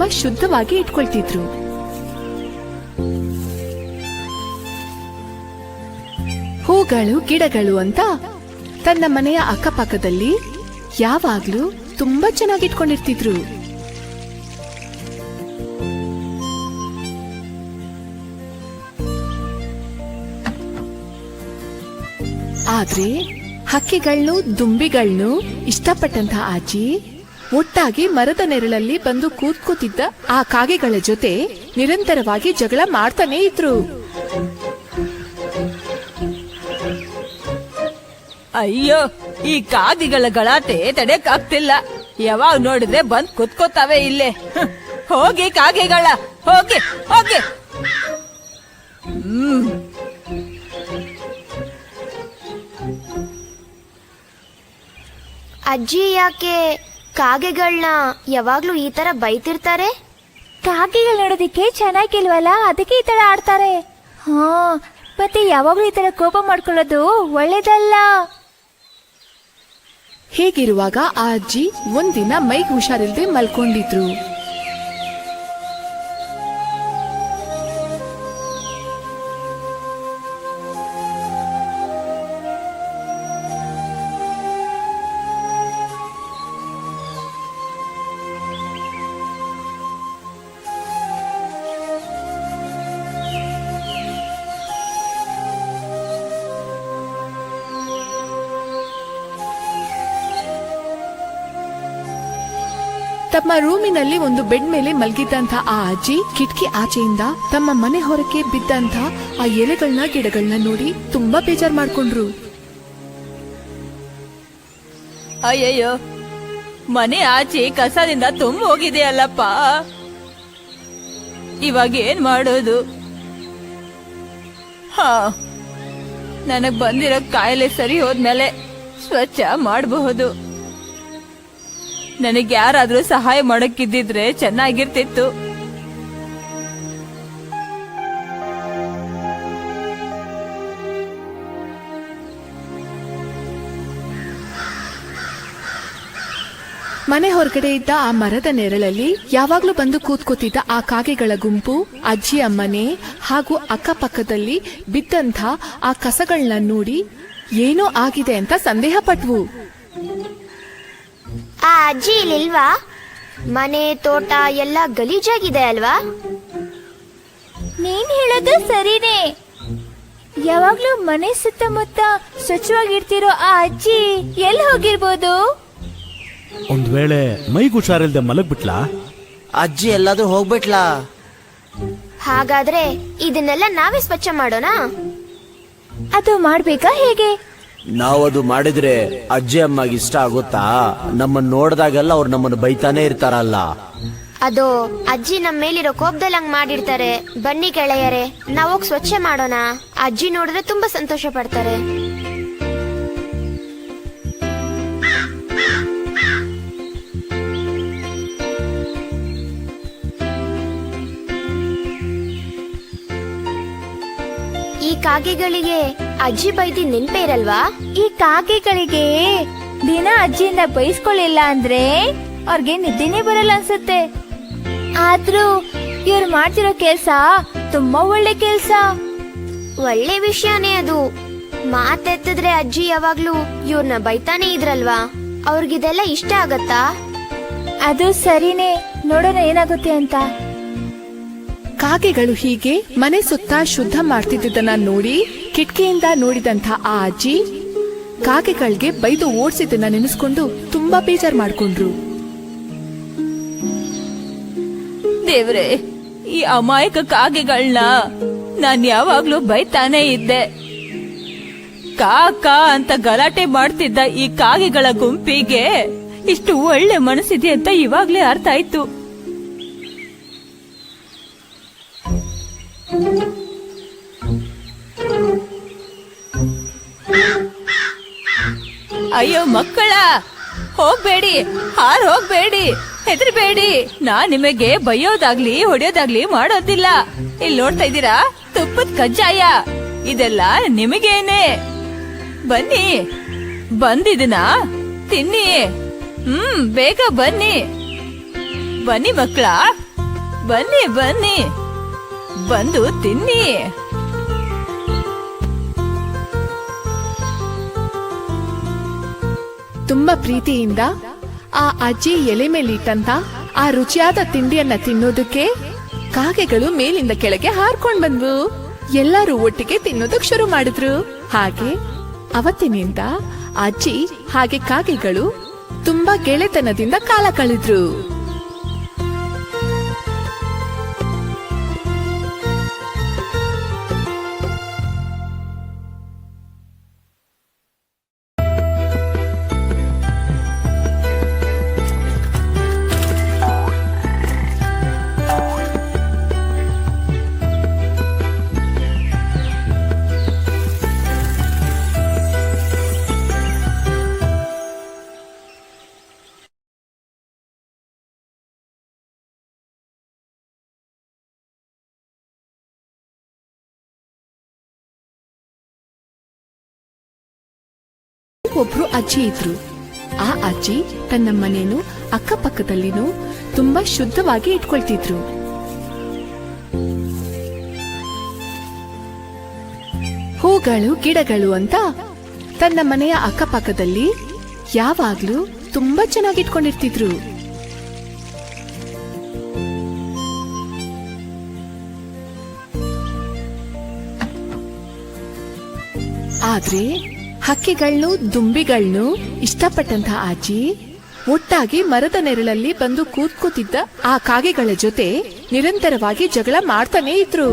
ತುಂಬಾ ಶುದ್ಧವಾಗಿ ಇಟ್ಕೊಳ್ತಿದ್ರು. ಹೂಗಳು ಗಿಡಗಳು ಅಂತ ತನ್ನ ಮನೆಯ ಅಕ್ಕಪಕ್ಕದಲ್ಲಿ ಯಾವಾಗ್ಲೂ ತುಂಬಾ ಚೆನ್ನಾಗಿ ಇಟ್ಕೊಂಡಿರ್ತಿದ್ರು. ಆದ್ರೆ ಹಕ್ಕಿಗಳನ್ನು ದುಂಬಿಗಳನ್ನು ಇಷ್ಟಪಟ್ಟಂತ ಅಜ್ಜಿ ಒಟ್ಟಾಗಿ ಮರದ ನೆರಳಲ್ಲಿ ಬಂದು ಕೂತ್ಕೋತಿದ್ದ ಆ ಕಾಗೆಗಳ ಜೊತೆ ನಿರಂತರವಾಗಿ ಜಗಳ ಮಾಡ್ತಾನೆ ಇದ್ರು. ಅಯ್ಯೋ, ಈ ಕಾಗೆಗಳ ಗಲಾಟೆ ತಡೆಯಕ್ಕಾಗ್ತಿಲ್ಲ. ಯಾವಾಗ ನೋಡಿದ್ರೆ ಬಂದ್ ಕುತ್ಕೋತಾವೆ ಇಲ್ಲೇ. ಹೋಗಿ ಕಾಗೆಗಳ, ಹೋಗಿ ಹೋಗಿ. ಅಜ್ಜಿ ಯಾಕೆ ಕಾಗೆಗಳನ್ನ ಯಾವಾಗ್ಲೂ ಈ ತರ ಬೈತಿರ್ತಾರೆ? ಕಾಗೆಗಳು ನೋಡೋದಿಕ್ಕೆ ಚೆನ್ನಾಗಿಲ್ವಲ್ಲ, ಅದಕ್ಕೆ ಈ ತರ ಆಡ್ತಾರೆ. ಹಾ, ಮತ್ತೆ ಯಾವಾಗ್ಲೂ ಈ ತರ ಕೋಪ ಮಾಡ್ಕೊಳ್ಳೋದು ಒಳ್ಳೇದಲ್ಲ. ಹೀಗಿರುವಾಗ ಆ ಅಜ್ಜಿ ಒಂದಿನ ಮೈಗೆ ಹುಷಾರಿಲ್ದೆ ಮಲ್ಕೊಂಡಿದ್ರು. ತಮ್ಮ ರೂಮಿನಲ್ಲಿ ಒಂದು ಬೆಡ್ ಮೇಲೆ ಮಲಗಿದ್ದಂತ ಆ ಅಜ್ಜಿ ಕಿಟಕಿ ಆಚೆಯಿಂದ ತಮ್ಮ ಮನೆ ಹೊರಕ್ಕೆ ಬಿದ್ದಂತ ಆ ಎಲೆಗಳನ್ನ ಗಿಡಗಳನ್ನ ನೋಡಿ ತುಂಬಾ ಬೇಜಾರ್ ಮಾಡ್ಕೊಂಡ್ರು. ಅಯ್ಯಯ್ಯೋ, ಮನೆ ಆಚೆ ಕಸದಿಂದ ತುಂಬ ಹೋಗಿದೆ ಅಲ್ಲಪ್ಪ. ಇವಾಗ ಏನ್ ಮಾಡೋದು? ಹಾ, ನನಗ್ ಬಂದಿರೋ ಕಾಯಿಲೆ ಸರಿ ಹೋದ್ಮೇಲೆ ಸ್ವಚ್ಛ ಮಾಡಬಹುದು. ನನಗೆ ಯಾರಾದ್ರೂ ಸಹಾಯ ಮಾಡಕ್ಕಿದ್ದಿದ್ರೆ ಚೆನ್ನಾಗಿರ್ತಿತ್ತು. ಮನೆ ಹೊರಗಡೆ ಇದ್ದ ಆ ಮರದ ನೆರಳಲ್ಲಿ ಯಾವಾಗ್ಲೂ ಬಂದು ಕೂತ್ಕೋತಿದ್ದ ಆ ಕಾಗೆಗಳ ಗುಂಪು ಅಜ್ಜಿಯ ಮನೆ ಹಾಗೂ ಅಕ್ಕಪಕ್ಕದಲ್ಲಿ ಬಿದ್ದಂಥ ಆ ಕಸಗಳನ್ನ ನೋಡಿ ಏನೋ ಆಗಿದೆ ಅಂತ ಸಂದೇಹ ಪಟ್ವು. ಆ ಅಜ್ಜಿ ಇಲ್ಲಿಲ್ವಾ? ಮನೆ ತೋಟ ಎಲ್ಲ ಗಲೀಜಾಗಿದೆ ಅಲ್ವಾ? ನೀನ್ ಹೇಳೋದು ಸರಿನೇ. ಯಾವಾಗ್ಲೂ ಮನೆ ಸುತ್ತಮುತ್ತ ಸ್ವಚ್ಛವಾಗಿರ್ತಿರೋ ಆ ಅಜ್ಜಿ ಎಲ್ಲಿ ಹೋಗಿರ್ಬೋದು? ಒಂದ್ ವೇಳೆ ಮೈಗ್ ಹುಷಾರಿಲ್ದೆ ಮಲಗ್ಬಿಟ್ಲಾ? ಅಜ್ಜಿ ಎಲ್ಲಾದ್ರೂ ಹೋಗ್ಬಿಟ್ಲಾ? ಹಾಗಾದ್ರೆ ಇದನ್ನೆಲ್ಲ ನಾವೇ ಸ್ವಚ್ಛ ಮಾಡೋಣ. ಅದು ಮಾಡ್ಬೇಕಾ ಹೇಗೆ? ನಾವದು ಮಾಡಿದ್ರೆ ಅಜ್ಜಿ ಅಮ್ಮಗೆ ಇಷ್ಟ ಆಗುತ್ತಾ? ನಮ್ಮನ್ನ ನೋಡಿದಾಗೆಲ್ಲ ಅವ್ರು ನಮ್ಮನ್ನು ಬೈತಾನೆ ಇರ್ತಾರಲ್ಲ. ಅದು ಅಜ್ಜಿ ನಮ್ಮ ಮೇಲಿರೋ ಕೋಪದಲ್ಲಿ ಹಂಗ್ ಮಾಡಿರ್ತಾರೆ. ಬನ್ನಿ ಗೆಳೆಯರೆ, ನಾವೋಗ್ ಸ್ವಚ್ಛ ಮಾಡೋಣ. ಅಜ್ಜಿ ನೋಡಿದ್ರೆ ತುಂಬಾ ಸಂತೋಷ ಪಡ್ತಾರೆ. ಈ ಕಾಗೆಗಳಿಗೆ ಅಜ್ಜಿ ಬೈದಿ ನೆನ್ಪೇ ಇರಲ್ವಾ? ಈ ಕಾಗೆಗಳಿಗೆ ದಿನ ಅಜ್ಜಿಯಿಂದ ಬೈಸ್ಕೊಳ್ಳಿಲ್ಲ ಅಂದ್ರೆ ಅವ್ರಿಗೆ ನಿದ್ದೆನೇ ಬರಲ್ಲ ಅನ್ಸುತ್ತೆ. ಆದ್ರೂ ಇವ್ರು ಮಾಡ್ತಿರೋ ಕೆಲ್ಸ ತುಂಬಾ ಒಳ್ಳೆ ಕೆಲ್ಸ. ಒಳ್ಳೆ ವಿಷಯನೇ ಅದು. ಮಾತೆತ್ತಿದ್ರೆ ಅಜ್ಜಿ ಯಾವಾಗ್ಲೂ ಇವ್ರನ್ನ ಬೈತಾನೆ ಇದ್ರಲ್ವಾ? ಅವ್ರಿಗಿದೆಲ್ಲ ಇಷ್ಟ ಆಗತ್ತಾ? ಅದು ಸರಿನೇ, ನೋಡೋಣ ಏನಾಗುತ್ತೆ ಅಂತ. ಕಾಗೆಗಳು ಹೀಗೆ ಮನೆ ಸುತ್ತ ಶುದ್ಧ ಮಾಡ್ತಿದ್ದನ್ನ ನೋಡಿ ಕಿಟಕಿಯಿಂದ ನೋಡಿದಂತ ಆ ಅಜ್ಜಿ ಕಾಗೆಗಳಿಗೆ ಬೈದು ಓಡಿಸಿದ್ದನ್ನ ನೆನೆಸ್ಕೊಂಡು ತುಂಬಾ ಬೇಜಾರ್ ಮಾಡ್ಕೊಂಡ್ರು. ದೇವ್ರೆ, ಈ ಅಮಾಯಕ ಕಾಗೆಗಳನ್ನ ನಾನ್ ಯಾವಾಗ್ಲೂ ಬೈತಾನೆ ಇದ್ದೆ. ಕಾಕ ಅಂತ ಗಲಾಟೆ ಮಾಡ್ತಿದ್ದ ಈ ಕಾಗೆಗಳ ಗುಂಪಿಗೆ ಇಷ್ಟು ಒಳ್ಳೆ ಮನಸ್ಸಿದೆ ಅಂತ ಇವಾಗ್ಲೇ ಅರ್ಥ ಆಯ್ತು. ಅಯ್ಯೋ ಮಕ್ಕಳ, ಹೋಗ್ಬೇಡಿ, ಹಾರ್ ಹೋಗ್ಬೇಡಿ, ಹೆದರ್ಬೇಡಿ. ನಾನ್ ನಿಮಗೆ ಬೈಯೋದಾಗ್ಲಿ ಹೊಡೆಯೋದಾಗ್ಲಿ ಮಾಡೋದಿಲ್ಲ. ಇಲ್ಲಿ ನೋಡ್ತಾ ಇದ್ದೀರಾ, ತುಪ್ಪದ ಕಜ್ಜಾಯ, ಇದೆಲ್ಲ ನಿಮಗೇನೆ. ಬನ್ನಿ, ಬಂದಿದನ ತಿನ್ನಿ. ಬೇಗ ಬನ್ನಿ, ಬನ್ನಿ ಮಕ್ಕಳ, ಬನ್ನಿ ಬನ್ನಿ, ಬಂದು ತಿನ್ನಿ. ತುಂಬಾ ಪ್ರೀತಿಯಿಂದ ಆ ಅಜ್ಜಿ ಎಲೆ ಮೇಲಿಟ್ಟಂತ ಆ ರುಚಿಯಾದ ತಿಂಡಿಯನ್ನ ತಿನ್ನೋದಕ್ಕೆ ಕಾಗೆಗಳು ಮೇಲಿಂದ ಕೆಳಗೆ ಹಾರ್ಕೊಂಡ್ ಬಂದ್ವು. ಎಲ್ಲರೂ ಒಟ್ಟಿಗೆ ತಿನ್ನೋದಕ್ ಶುರು ಮಾಡಿದ್ರು. ಹಾಗೆ ಅವತ್ತಿನಿಂದ ಅಜ್ಜಿ ಹಾಗೆ ಕಾಗೆಗಳು ತುಂಬಾ ಗೆಳೆತನದಿಂದ ಕಾಲ ಕಳೆದ್ರು. ಒಬ್ರು ಅಜ್ಜಿ ಇದ್ರು. ಆ ಅಜ್ಜಿ ತನ್ನ ಮನೇನು ಅಕ್ಕಪಕ್ಕದಲ್ಲಿನೂ ತುಂಬಾ ಶುದ್ಧವಾಗಿ ಇಟ್ಕೊಳ್ತಿದ್ರು. ಹೂಗಳು ಗಿಡಗಳು ಅಂತ ತನ್ನ ಮನೆಯ ಅಕ್ಕಪಕ್ಕದಲ್ಲಿ ಯಾವಾಗ್ಲೂ ತುಂಬಾ ಚೆನ್ನಾಗಿ ಇಟ್ಕೊಂಡಿರ್ತಿದ್ರು. ಆದ್ರೆ ಹಕ್ಕಿಗಳ್ನು ದುಂಬಿಗಳ್ನು ಇಷ್ಟಪಟ್ಟಂತಹ ಅಜ್ಜಿ ಒಟ್ಟಾಗಿ ಮರದ ನೆರಳಲ್ಲಿ ಬಂದು ಕೂತ್ಕೋತಿದ್ದ ಆ ಕಾಗೆಗಳ ಜೊತೆ ನಿರಂತರವಾಗಿ ಜಗಳ ಮಾಡ್ತಾನೆ ಇದ್ರು.